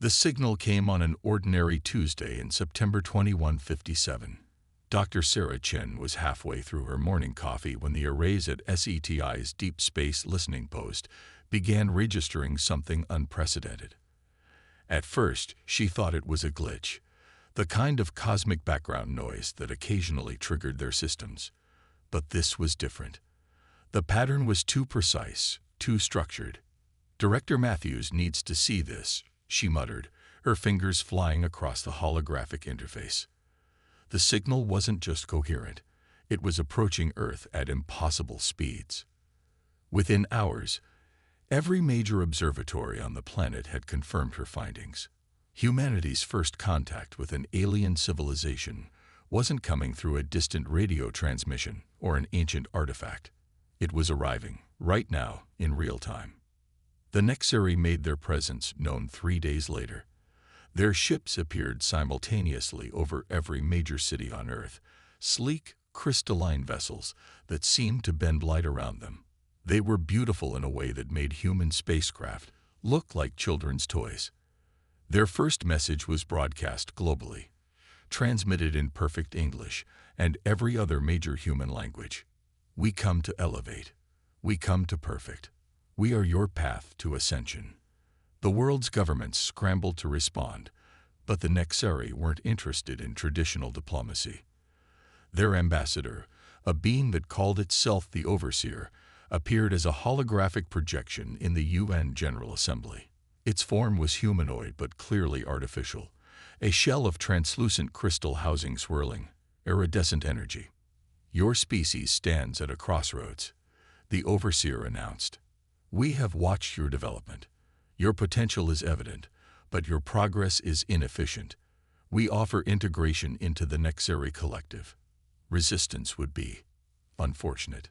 The signal came on an ordinary Tuesday in September 2157. Dr. Sarah Chen was halfway through her morning coffee when the arrays at SETI's Deep Space Listening Post began registering something unprecedented. At first, she thought it was a glitch, the kind of cosmic background noise that occasionally triggered their systems. But this was different. The pattern was too precise, too structured. "Director Matthews needs to see this," she muttered, her fingers flying across the holographic interface. The signal wasn't just coherent, it was approaching Earth at impossible speeds. Within hours, every major observatory on the planet had confirmed her findings. Humanity's first contact with an alien civilization wasn't coming through a distant radio transmission or an ancient artifact. It was arriving, right now, in real time. The Nexari made their presence known 3 days later. Their ships appeared simultaneously over every major city on Earth, sleek, crystalline vessels that seemed to bend light around them. They were beautiful in a way that made human spacecraft look like children's toys. Their first message was broadcast globally, transmitted in perfect English and every other major human language. "We come to elevate. We come to perfect. We are your path to ascension." The world's governments scrambled to respond, but the Nexari weren't interested in traditional diplomacy. Their ambassador, a being that called itself the Overseer, appeared as a holographic projection in the UN General Assembly. Its form was humanoid but clearly artificial, a shell of translucent crystal housing swirling, iridescent energy. "Your species stands at a crossroads," the Overseer announced. "We have watched your development. Your potential is evident, but your progress is inefficient. We offer integration into the Nexari collective. Resistance would be unfortunate."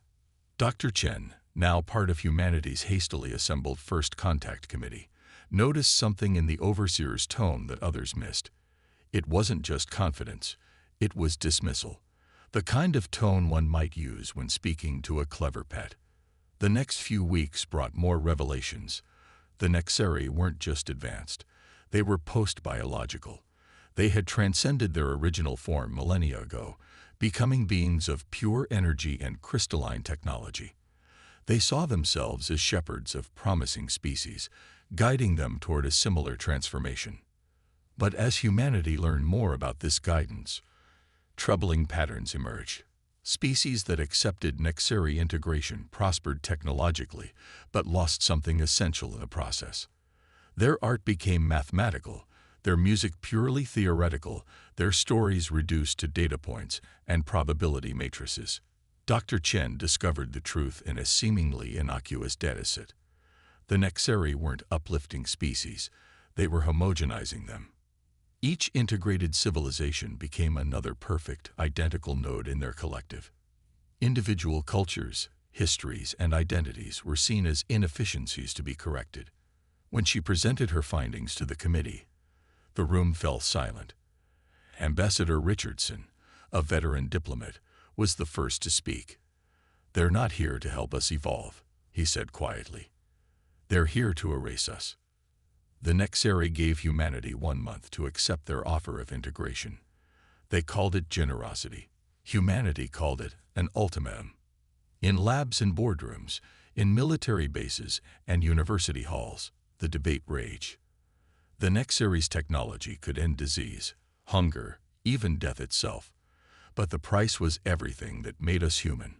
Dr. Chen, now part of humanity's hastily assembled First Contact Committee, noticed something in the Overseer's tone that others missed. It wasn't just confidence, it was dismissal, the kind of tone one might use when speaking to a clever pet. The next few weeks brought more revelations. The Nexari weren't just advanced, they were post-biological. They had transcended their original form millennia ago, becoming beings of pure energy and crystalline technology. They saw themselves as shepherds of promising species, guiding them toward a similar transformation. But as humanity learned more about this guidance, troubling patterns emerged. Species that accepted Nexari integration prospered technologically, but lost something essential in the process. Their art became mathematical, their music purely theoretical, their stories reduced to data points and probability matrices. Dr. Chen discovered the truth in a seemingly innocuous dataset. The Nexari weren't uplifting species, they were homogenizing them. Each integrated civilization became another perfect, identical node in their collective. Individual cultures, histories, and identities were seen as inefficiencies to be corrected. When she presented her findings to the committee, the room fell silent. Ambassador Richardson, a veteran diplomat, was the first to speak. "They're not here to help us evolve," he said quietly. "They're here to erase us." The Nexari gave humanity 1 month to accept their offer of integration. They called it generosity. Humanity called it an ultimatum. In labs and boardrooms, in military bases and university halls, the debate raged. The Nexari's technology could end disease, hunger, even death itself. But the price was everything that made us human.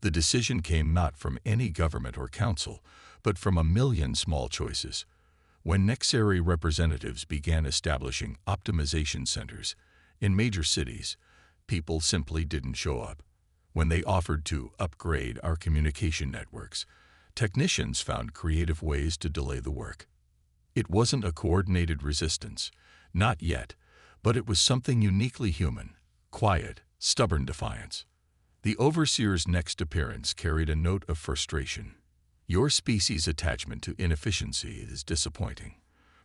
The decision came not from any government or council, but from a million small choices. When Nexari representatives began establishing optimization centers in major cities, people simply didn't show up. When they offered to upgrade our communication networks, technicians found creative ways to delay the work. It wasn't a coordinated resistance, not yet, but it was something uniquely human, quiet, stubborn defiance. The Overseer's next appearance carried a note of frustration. "Your species' attachment to inefficiency is disappointing.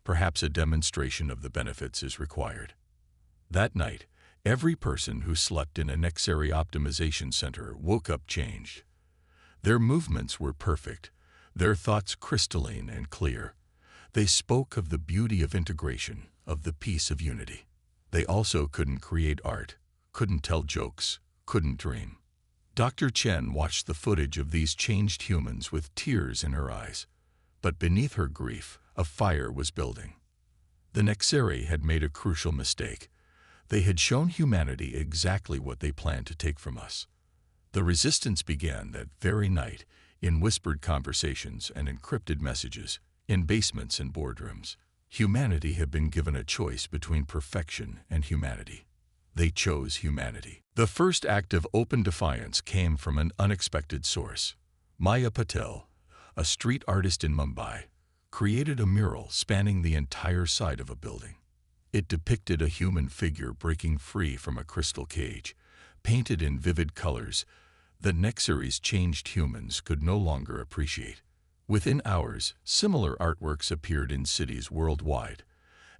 Perhaps a demonstration of the benefits is required." That night, every person who slept in a Nexari optimization center woke up changed. Their movements were perfect, their thoughts crystalline and clear. They spoke of the beauty of integration, of the peace of unity. They also couldn't create art, couldn't tell jokes, couldn't dream. Dr. Chen watched the footage of these changed humans with tears in her eyes. But beneath her grief, a fire was building. The Nexeri had made a crucial mistake. They had shown humanity exactly what they planned to take from us. The resistance began that very night, in whispered conversations and encrypted messages, in basements and boardrooms. Humanity had been given a choice between perfection and humanity. They chose humanity. The first act of open defiance came from an unexpected source. Maya Patel, a street artist in Mumbai, created a mural spanning the entire side of a building. It depicted a human figure breaking free from a crystal cage, painted in vivid colors that Nexeri's changed humans could no longer appreciate. Within hours, similar artworks appeared in cities worldwide,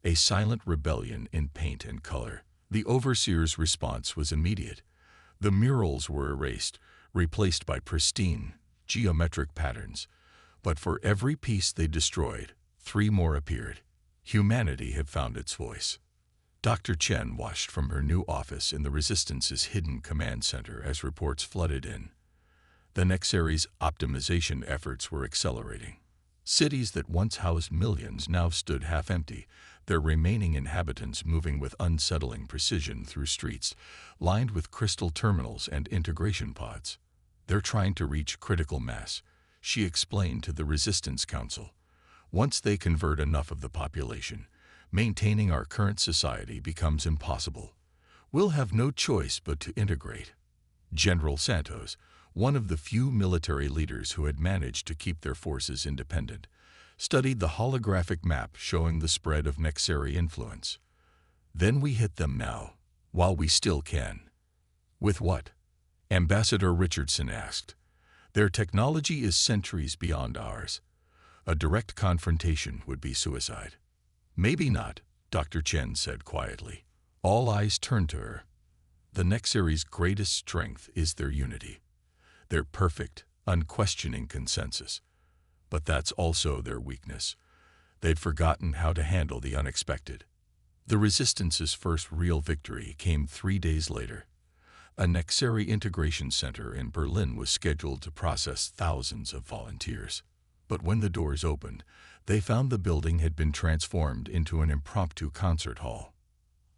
a silent rebellion in paint and color. The overseer's response was immediate. The murals were erased, replaced by pristine, geometric patterns. But for every piece they destroyed, 3 more appeared. Humanity had found its voice. Dr. Chen watched from her new office in the Resistance's hidden command center as reports flooded in. The Nexeri's optimization efforts were accelerating. Cities that once housed millions now stood half-empty, their remaining inhabitants moving with unsettling precision through streets lined with crystal terminals and integration pods. They're trying to reach critical mass, she explained to the Resistance Council. Once they convert enough of the population, maintaining our current society becomes impossible. We'll have no choice but to integrate. General Santos, one of the few military leaders who had managed to keep their forces independent, studied the holographic map showing the spread of Nexeri influence. Then we hit them now, while we still can. With what? Ambassador Richardson asked. Their technology is centuries beyond ours. A direct confrontation would be suicide. Maybe not, Dr. Chen said quietly. All eyes turned to her. The Nexeri's greatest strength is their unity. Their perfect, unquestioning consensus. But that's also their weakness. They'd forgotten how to handle the unexpected. The Resistance's first real victory came 3 days later. A Nexeri integration center in Berlin was scheduled to process thousands of volunteers. But when the doors opened, they found the building had been transformed into an impromptu concert hall.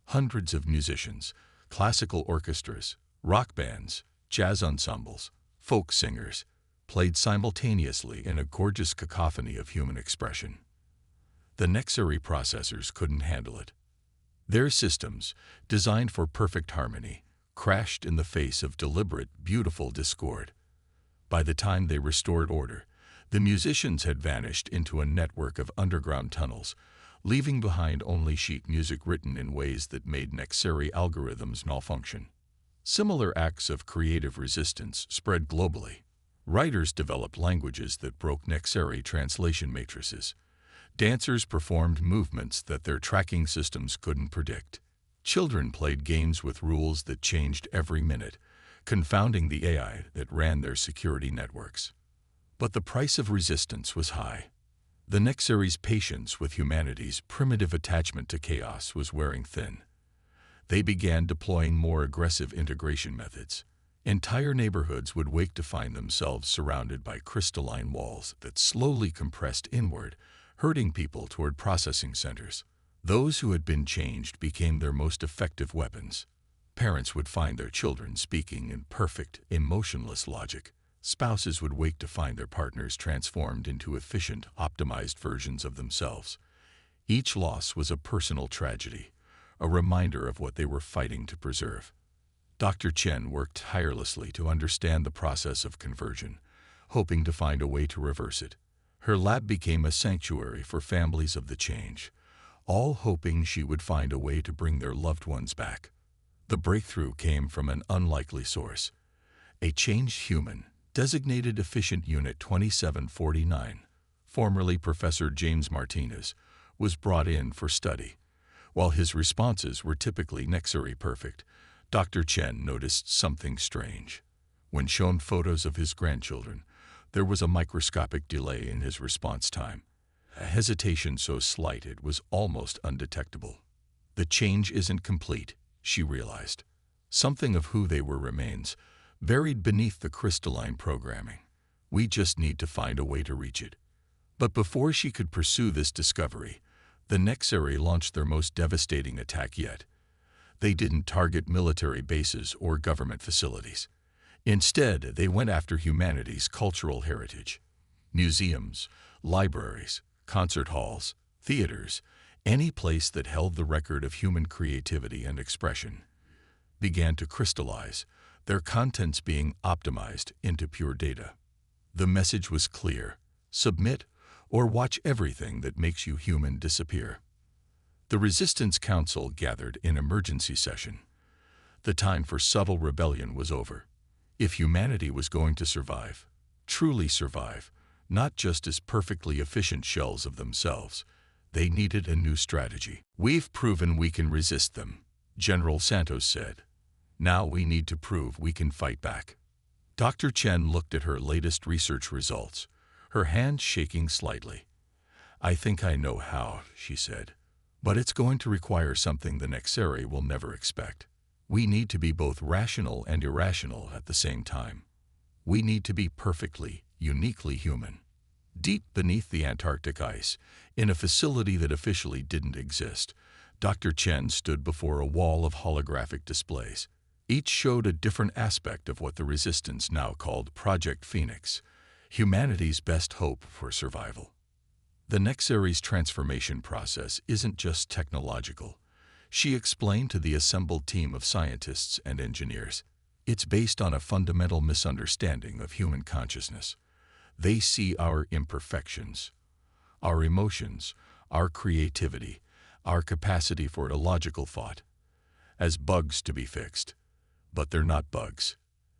Hundreds of musicians, classical orchestras, rock bands, jazz ensembles, folk singers, played simultaneously in a gorgeous cacophony of human expression. The Nexeri processors couldn't handle it. Their systems, designed for perfect harmony, crashed in the face of deliberate, beautiful discord. By the time they restored order, the musicians had vanished into a network of underground tunnels, leaving behind only sheet music written in ways that made Nexeri algorithms malfunction. Similar acts of creative resistance spread globally. Writers developed languages that broke Nexeri translation matrices. Dancers performed movements that their tracking systems couldn't predict. Children played games with rules that changed every minute, confounding the AI that ran their security networks. But the price of resistance was high. The Nexeri's patience with humanity's primitive attachment to chaos was wearing thin. They began deploying more aggressive integration methods. Entire neighborhoods would wake to find themselves surrounded by crystalline walls that slowly compressed inward, herding people toward processing centers. Those who had been changed became their most effective weapons. Parents would find their children speaking in perfect, emotionless logic. Spouses would wake to find their partners transformed into efficient, optimized versions of themselves. Each loss was a personal tragedy, a reminder of what they were fighting to preserve. Dr. Chen worked tirelessly to understand the process of conversion, hoping to find a way to reverse it. Her lab became a sanctuary for families of the change, all hoping she would find a way to bring their loved ones back. The breakthrough came from an unlikely source. A changed human, designated Efficient Unit 2749, formerly Professor James Martinez, was brought in for study. While his responses were typically Nexeri perfect, Dr. Chen noticed something strange. When shown photos of his grandchildren, there was a microscopic delay in his response time. a hesitation so slight it was almost undetectable. The change isn't complete, she realized. Something of who they were remains, buried beneath the crystalline programming. We just need to find a way to reach it. But before she could pursue this discovery, the Nexari launched their most devastating attack yet. They didn't target military bases or government facilities. Instead, they went after humanity's cultural heritage. Museums, libraries, concert halls, theaters, any place that held the record of human creativity and expression, began to crystallize, their contents being optimized into pure data. The message was clear: submit or watch everything that makes you human disappear. The Resistance Council gathered in emergency session. The time for subtle rebellion was over. If humanity was going to survive, truly survive, not just as perfectly efficient shells of themselves, they needed a new strategy. "We've proven we can resist them," General Santos said. "Now we need to prove we can fight back." Dr. Chen looked at her latest research results, her hand shaking slightly. "I think I know how," she said. "But it's going to require something the Nexari will never expect. We need to be both rational and irrational at the same time. We need to be perfectly, uniquely human." Deep beneath the Antarctic ice, in a facility that officially didn't exist, Dr. Chen stood before a wall of holographic displays. Each showed a different aspect of what the Resistance now called Project Phoenix, humanity's best hope for survival. The Nexari's transformation process isn't just technological, she explained to the assembled team of scientists and engineers. It's based on a fundamental misunderstanding of human consciousness. They see our imperfections, our emotions, our creativity, our capacity for illogical thought, as bugs to be fixed. But they're not bugs.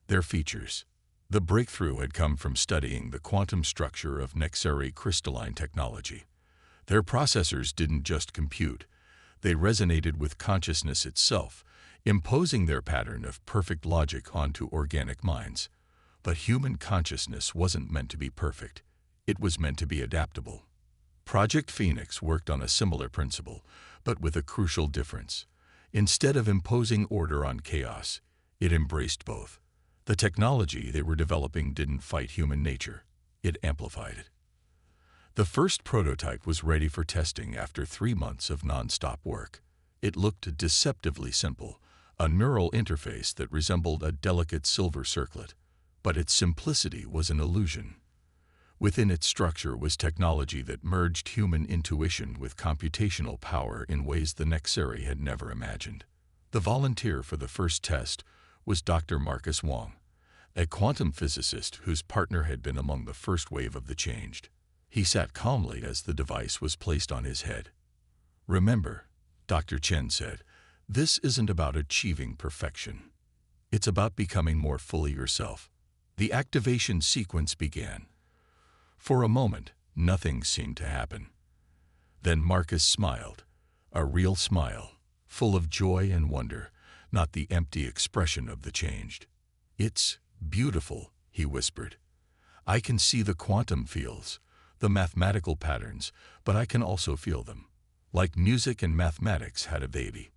They're features. The breakthrough had come from studying the quantum structure of Nexari crystalline technology. Their processors didn't just compute. They resonated with consciousness itself, imposing their pattern of perfect logic onto organic minds. But human consciousness wasn't meant to be perfect. It was meant to be adaptable. Project Phoenix worked on a similar principle, but with a crucial difference. Instead of imposing order on chaos, it embraced both. The technology they were developing didn't fight human nature. It amplified it. The first prototype was ready for testing after 3 months of non-stop work. It looked deceptively simple, a neural interface that resembled a delicate silver circlet. But its simplicity was an illusion. Within its structure was technology that merged human intuition with computational power in ways the Nexari had never imagined. The volunteer for the first test was Dr. Marcus Wong, a quantum physicist whose partner had been among the first wave of the change. He sat calmly as the device was placed on his head. "Remember," Dr. Chen said, "this isn't about achieving perfection. It's about becoming more fully yourself." The activation sequence began. For a moment, nothing seemed to happen. Then Marcus smiled, a real smile, full of joy and wonder, not the empty expression of the changed. "It's beautiful," he whispered. "I can see the quantum fields, the mathematical patterns, but I can also feel them. Like music and mathematics had a baby."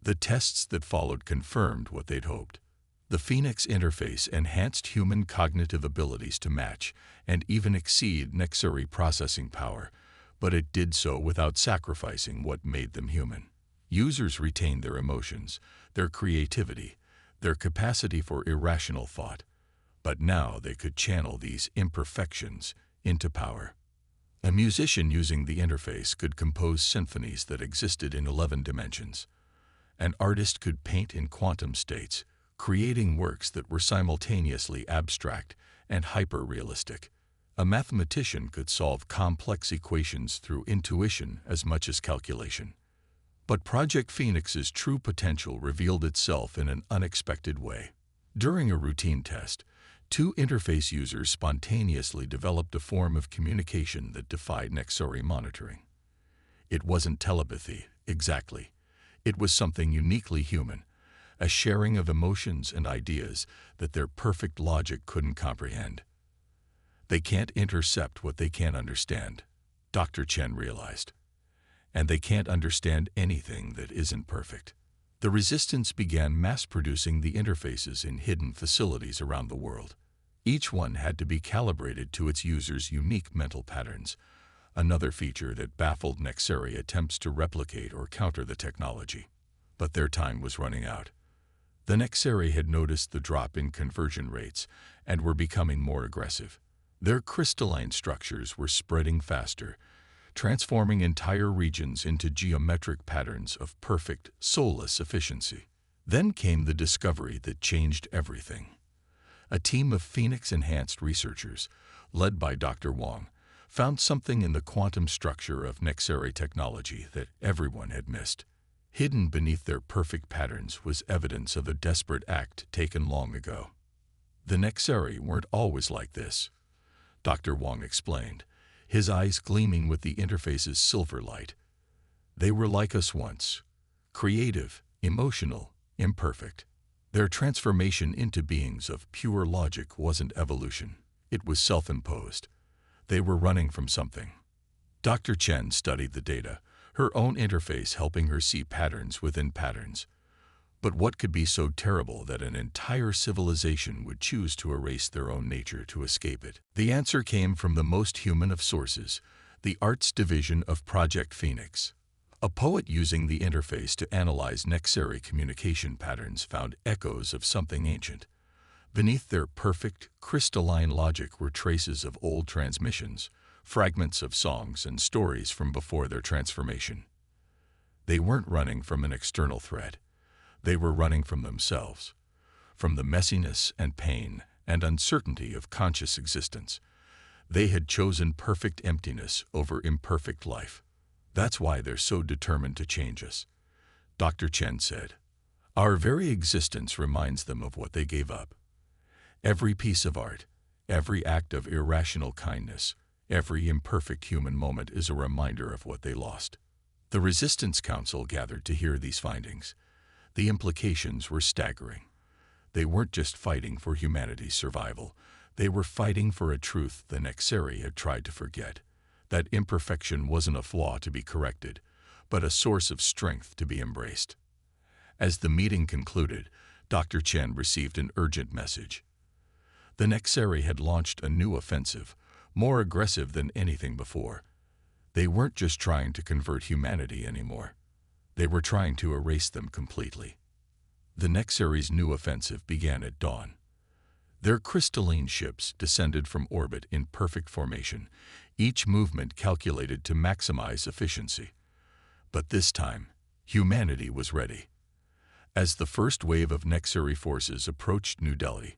The tests that followed confirmed what they'd hoped. The Phoenix interface enhanced human cognitive abilities to match and even exceed Nexari processing power, but it did so without sacrificing what made them human. Users retained their emotions, their creativity, their capacity for irrational thought, but now they could channel these imperfections into power. A musician using the interface could compose symphonies that existed in 11 dimensions. An artist could paint in quantum states, creating works that were simultaneously abstract and hyper-realistic. A mathematician could solve complex equations through intuition as much as calculation. But Project Phoenix's true potential revealed itself in an unexpected way. During a routine test, 2 interface users spontaneously developed a form of communication that defied Nexari monitoring. It wasn't telepathy, exactly. It was something uniquely human, a sharing of emotions and ideas that their perfect logic couldn't comprehend. They can't intercept what they can't understand. Dr. Chen realized. And they can't understand anything that isn't perfect. The resistance began mass-producing the interfaces in hidden facilities around the world. Each one had to be calibrated to its user's unique mental patterns, another feature that baffled Nexeri attempts to replicate or counter the technology. But their time was running out. The Nexeri had noticed the drop in conversion rates and were becoming more aggressive. Their crystalline structures were spreading faster, transforming entire regions into geometric patterns of perfect, soulless efficiency. Then came the discovery that changed everything. A team of Phoenix-enhanced researchers, led by Dr. Wang, found something in the quantum structure of Nexeri technology that everyone had missed. Hidden beneath their perfect patterns was evidence of a desperate act taken long ago. The Nexeri weren't always like this, Dr. Wang explained, his eyes gleaming with the interface's silver light. They were like us once, creative, emotional, imperfect. Their transformation into beings of pure logic wasn't evolution, it was self-imposed. They were running from something. Dr. Chen studied the data, her own interface helping her see patterns within patterns. But what could be so terrible that an entire civilization would choose to erase their own nature to escape it? The answer came from the most human of sources, the arts division of Project Phoenix. A poet using the interface to analyze Nexeri communication patterns found echoes of something ancient. Beneath their perfect, crystalline logic were traces of old transmissions, fragments of songs and stories from before their transformation. They weren't running from an external threat. They were running from themselves, from the messiness and pain and uncertainty of conscious existence. They had chosen perfect emptiness over imperfect life. That's why they're so determined to change us, Dr. Chen said. Our very existence reminds them of what they gave up. Every piece of art, every act of irrational kindness, every imperfect human moment is a reminder of what they lost. The Resistance Council gathered to hear these findings. The implications were staggering. They weren't just fighting for humanity's survival. They were fighting for a truth the Nexeri had tried to forget. That imperfection wasn't a flaw to be corrected, but a source of strength to be embraced. As the meeting concluded, Dr. Chen received an urgent message. The Nexeri had launched a new offensive, more aggressive than anything before. They weren't just trying to convert humanity anymore. They were trying to erase them completely. The Nexeri's new offensive began at dawn. Their crystalline ships descended from orbit in perfect formation, each movement calculated to maximize efficiency. But this time, humanity was ready. As the first wave of Nexeri forces approached New Delhi,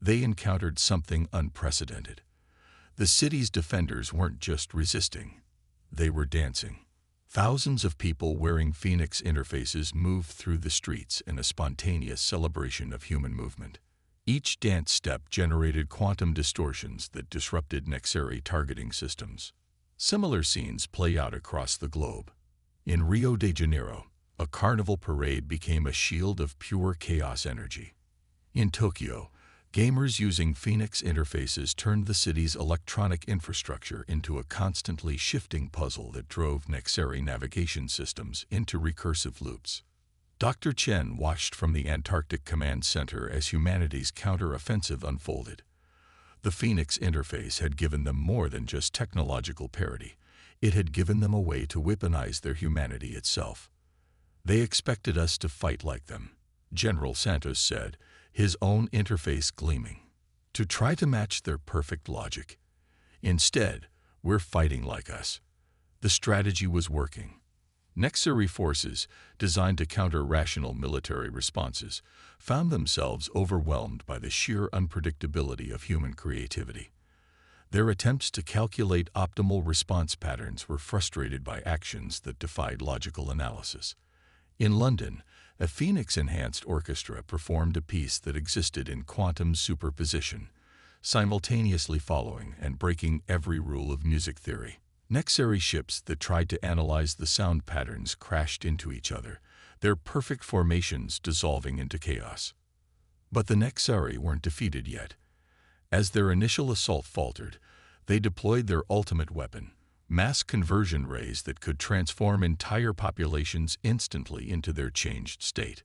they encountered something unprecedented. The city's defenders weren't just resisting, they were dancing. Thousands of people wearing Phoenix interfaces moved through the streets in a spontaneous celebration of human movement. Each dance step generated quantum distortions that disrupted Nexeri targeting systems. Similar scenes play out across the globe. In Rio de Janeiro, a carnival parade became a shield of pure chaos energy. In Tokyo, gamers using Phoenix interfaces turned the city's electronic infrastructure into a constantly shifting puzzle that drove Nexeri navigation systems into recursive loops. Dr. Chen watched from the Antarctic Command Center as humanity's counter-offensive unfolded. The Phoenix interface had given them more than just technological parity. It had given them a way to weaponize their humanity itself. They expected us to fight like them, General Santos said, his own interface gleaming, to try to match their perfect logic. Instead, we're fighting like us. The strategy was working. Nexeri forces, designed to counter rational military responses, found themselves overwhelmed by the sheer unpredictability of human creativity. Their attempts to calculate optimal response patterns were frustrated by actions that defied logical analysis. In London, a Phoenix-enhanced orchestra performed a piece that existed in quantum superposition, simultaneously following and breaking every rule of music theory. Nexeri ships that tried to analyze the sound patterns crashed into each other, their perfect formations dissolving into chaos. But the Nexeri weren't defeated yet. As their initial assault faltered, they deployed their ultimate weapon, mass conversion rays that could transform entire populations instantly into their changed state.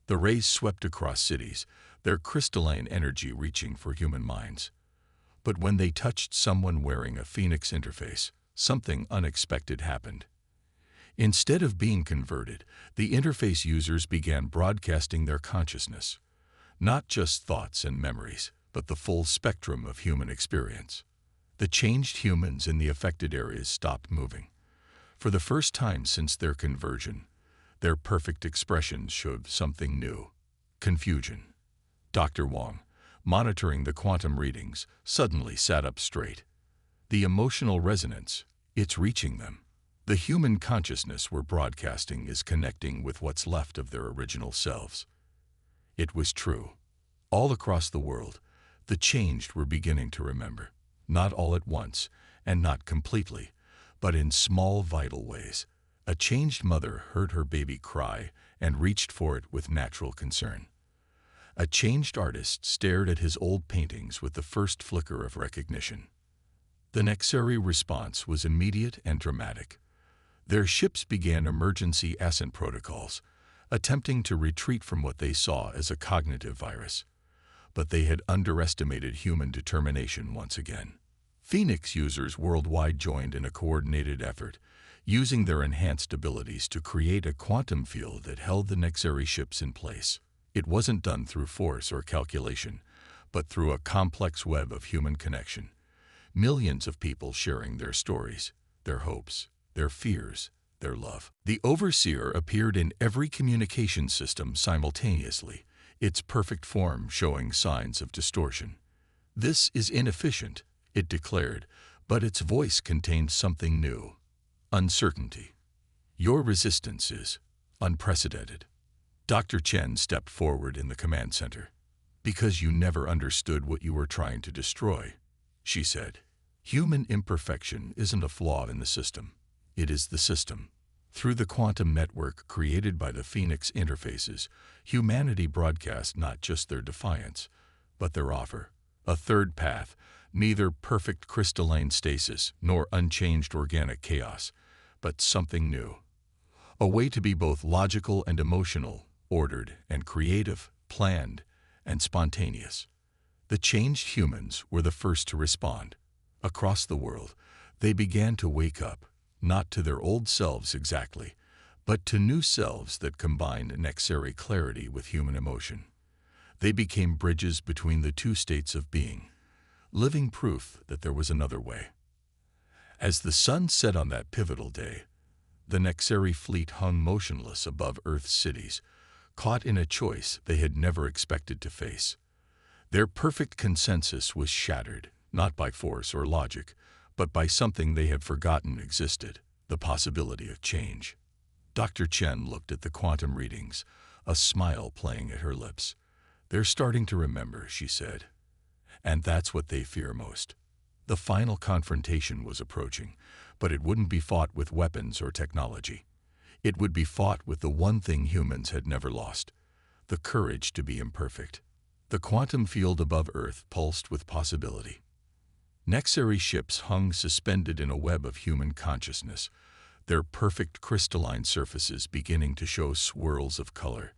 The rays swept across cities, their crystalline energy reaching for human minds. But when they touched someone wearing a Phoenix interface, something unexpected happened. Instead of being converted, the interface users began broadcasting their consciousness. Not just thoughts and memories, but the full spectrum of human experience. The changed humans in the affected areas stopped moving. For the first time since their conversion, their perfect expressions showed something new: confusion. Dr. Wong, monitoring the quantum readings, suddenly sat up straight. The emotional resonance, it's reaching them. The human consciousness we're broadcasting is connecting with what's left of their original selves. It was true. All across the world, the changed were beginning to remember. Not all at once, and not completely, but in small, vital ways. A changed mother heard her baby cry and reached for it with natural concern. A changed artist stared at his old paintings with the first flicker of recognition. The Nexari response was immediate and dramatic. Their ships began emergency ascent protocols, attempting to retreat from what they saw as a cognitive virus. But they had underestimated human determination once again. Phoenix users worldwide joined in a coordinated effort, using their enhanced abilities to create a quantum field that held the Nexari ships in place. It wasn't done through force or calculation, but through a complex web of human connection. Millions of people sharing their stories, their hopes, their fears, their love. The Overseer appeared in every communication system simultaneously, its perfect form showing signs of distortion. "This is inefficient," it declared, but its voice contained something new: uncertainty. "Your resistance is unprecedented." Dr. Chen stepped forward in the command center. "Because you never understood what you were trying to destroy," she said. "Human imperfection isn't a flaw in the system. It is the system." Through the quantum network created by the Phoenix interfaces, humanity broadcast not just their defiance, but their offer. A third path, neither perfect crystalline stasis nor unchanged organic chaos, but something new. A way to be both logical and emotional, ordered and creative, planned and spontaneous. The changed humans were the first to respond. Across the world, they began to wake up, not to their old selves exactly, but to new selves that combined Nexari clarity with human emotion. They became bridges between the two states of being, living proof that there was another way. As the sun set on that pivotal day, the Nexari fleet hung motionless above Earth's cities, caught in a choice they had never expected to face. Their perfect consensus was shattered, not by force or logic, but by something they had forgotten existed: the possibility of change. Dr. Chen looked at the quantum readings, a smile playing at her lips. "They're starting to remember," she said. "And that's what they fear most." The final confrontation was approaching, but it wouldn't be fought with weapons or technology. It would be fought with the one thing humans had never lost: the courage to be imperfect. The quantum field above Earth pulsed with possibility. Nexari ships hung suspended in a web of human consciousness, their perfect crystalline surfaces beginning to show swirls of color,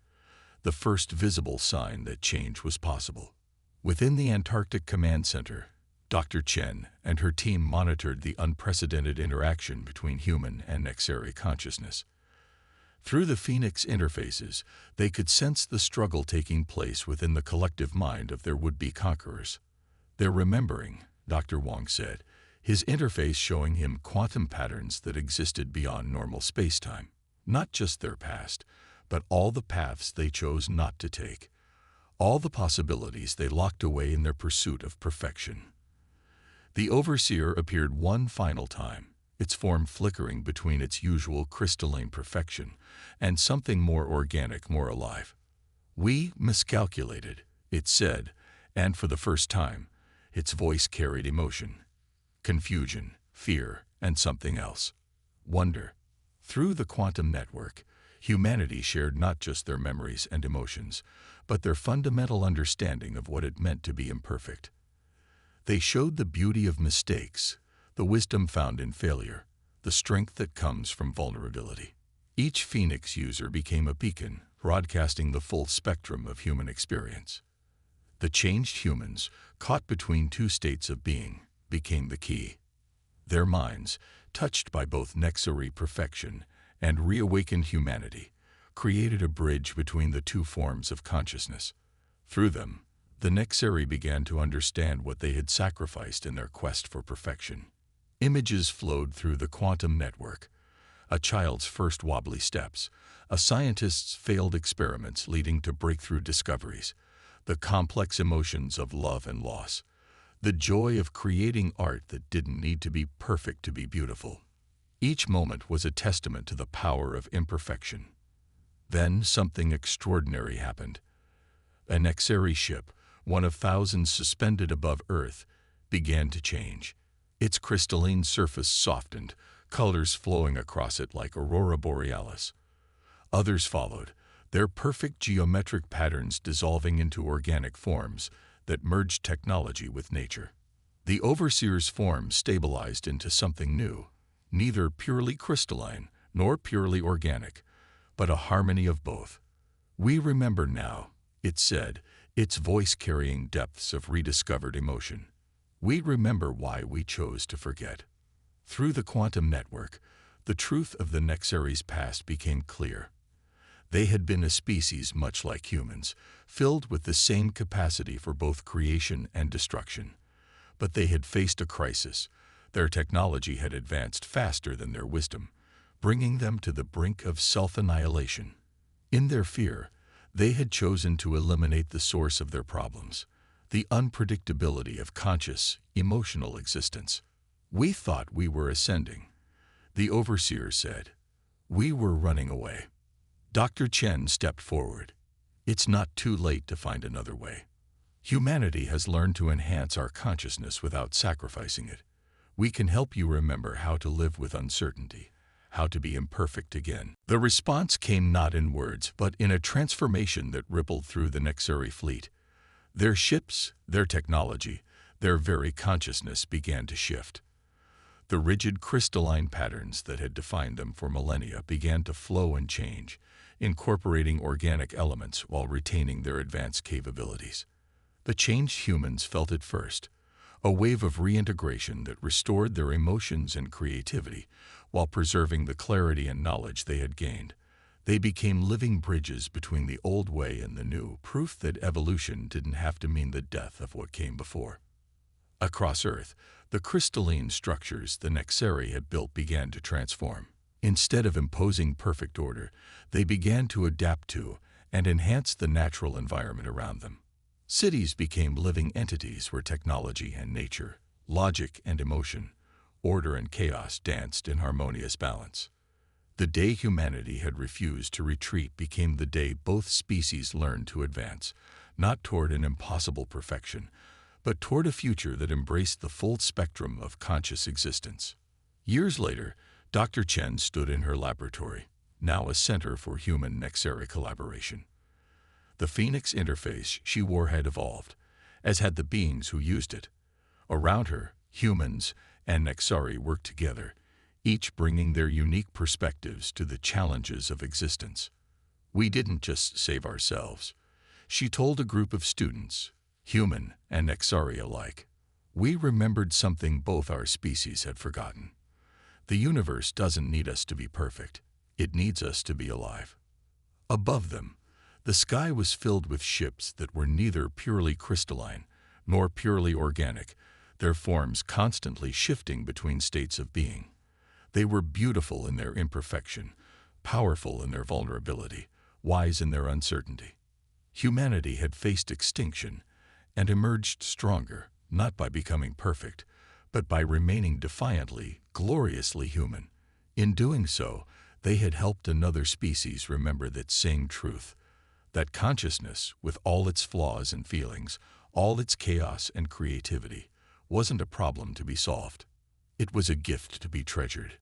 the first visible sign that change was possible. Within the Antarctic Command Center, Dr. Chen and her team monitored the unprecedented interaction between human and Nexari consciousness. Through the Phoenix interfaces, they could sense the struggle taking place within the collective mind of their would-be conquerors. "They're remembering," Dr. Wong said, his interface showing him quantum patterns that existed beyond normal space-time. Not just their past, but all the paths they chose not to take. All the possibilities they locked away in their pursuit of perfection. The Overseer appeared one final time, its form flickering between its usual crystalline perfection and something more organic, more alive. "We miscalculated," it said, and for the first time, its voice carried emotion. Confusion, fear, and something else: wonder. Through the quantum network, humanity shared not just their memories and emotions, but their fundamental understanding of what it meant to be imperfect. They showed the beauty of mistakes, the wisdom found in failure, the strength that comes from vulnerability. Each Phoenix user became a beacon, broadcasting the full spectrum of human experience. The changed humans, caught between two states of being, became the key. Their minds, touched by both Nexari perfection and reawakened humanity, created a bridge between the two forms of consciousness. Through them, the Nexari began to understand what they had sacrificed in their quest for perfection. Images flowed through the quantum network, a child's first wobbly steps, a scientist's failed experiments leading to breakthrough discoveries, the complex emotions of love and loss, the joy of creating art that didn't need to be perfect to be beautiful. Each moment was a testament to the power of imperfection. Then something extraordinary happened. A Nexari ship, one of thousands suspended above Earth, began to change. Its crystalline surface softened, colors flowing across it like aurora borealis. Others followed, their perfect geometric patterns dissolving into organic forms that merged technology with nature. The overseer's form stabilized into something new, neither purely crystalline nor purely organic, but a harmony of both. "We remember now," it said, its voice carrying depths of rediscovered emotion. "We remember why we chose to forget." Through the quantum network, the truth of the Nexari's past became clear. They had been a species much like humans, filled with the same capacity for both creation and destruction. But they had faced a crisis. Their technology had advanced faster than their wisdom, bringing them to the brink of self-annihilation. In their fear, they had chosen to eliminate the source of their problems, the unpredictability of conscious, emotional existence. "We thought we were ascending," the overseer said. "We were running away." Dr. Chen stepped forward. "It's not too late to find another way. Humanity has learned to enhance our consciousness without sacrificing it. We can help you remember how to live with uncertainty, how to be imperfect again." The response came not in words, but in a transformation that rippled through the Nexari fleet. Their ships, their technology, their very consciousness began to shift. The rigid crystalline patterns that had defined them for millennia began to flow and change, incorporating organic elements while retaining their advanced capabilities. The changed humans felt it first, a wave of reintegration that restored their emotions and creativity while preserving the clarity and knowledge they had gained. They became living bridges between the old way and the new, proof that evolution didn't have to mean the death of what came before. Across Earth, the crystalline structures the Nexari had built began to transform. Instead of imposing perfect order, they began to adapt to and enhance the natural environment around them. Cities became living entities where technology and nature, logic and emotion, order and chaos danced in harmonious balance. The day humanity had refused to retreat became the day both species learned to advance, not toward an impossible perfection, but toward a future that embraced the full spectrum of conscious existence. Years later, Dr. Chen stood in her laboratory, now a center for human Nexari collaboration. The Phoenix interface she wore had evolved, as had the beings who used it. Around her, humans and Nexari worked together, each bringing their unique perspectives to the challenges of existence. "We didn't just save ourselves," she told a group of students, human and Nexari alike. "We remembered something both our species had forgotten. The universe doesn't need us to be perfect. It needs us to be alive." Above them, the sky was filled with ships that were neither purely crystalline nor purely organic, their forms constantly shifting between states of being. They were beautiful in their imperfection, powerful in their vulnerability, wise in their uncertainty. Humanity had faced extinction and emerged stronger, not by becoming perfect, but by remaining defiantly, gloriously human. In doing so, they had helped another species remember that same truth, that consciousness, with all its flaws and feelings, all its chaos and creativity, wasn't a problem to be solved. It was a gift to be treasured.